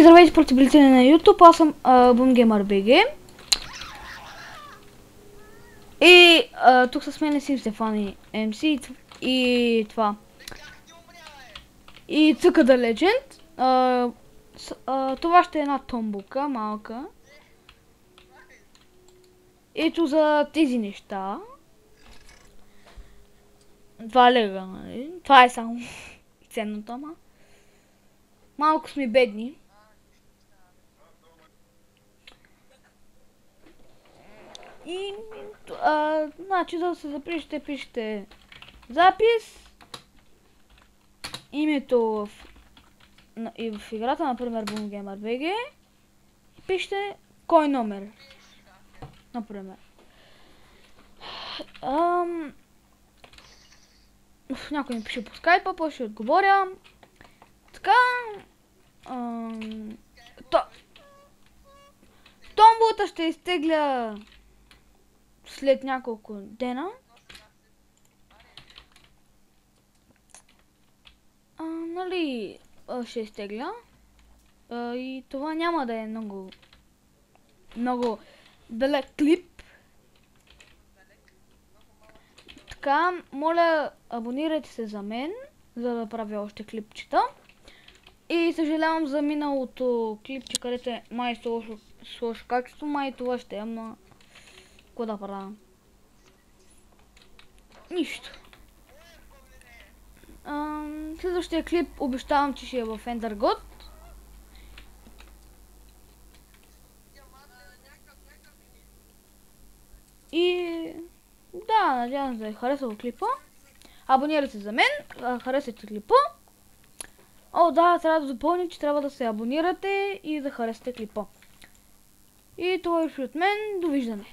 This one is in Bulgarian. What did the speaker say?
И здравейте, потребители на YouTube, аз съм BoomGamerBG. И тук с мен е Сим Стефани MC и това. И Цъка да Legend. Това ще е една томбука, малка. Ето за тези неща. 2 лега, нали? Това е само ценното, ама. Малко сме бедни. И значи, за да се запишете, пишете запис, името и в играта, например BoomGamerBG, и пишете кой номер, например. Някой ми пише по скайпа, после ще отговоря. Така, томбулата ще изтегля след няколко дена. Нали, ще изтегля. И това няма да е много далек клип. Така, моля, абонирайте се за мен, за да правя още клипчета. И съжалявам за миналото клипче, където май с лошо качество, май това ще е, ама какво да правя? Нищо. Следващия клип обещавам, че ще е в Ендергод. И да, надявам се да е харесал клипа. Абонирайте се за мен, харесайте клипа. О, да, трябва да допълня, че трябва да се абонирате и да харесате клипа. И това е от мен. Довиждане.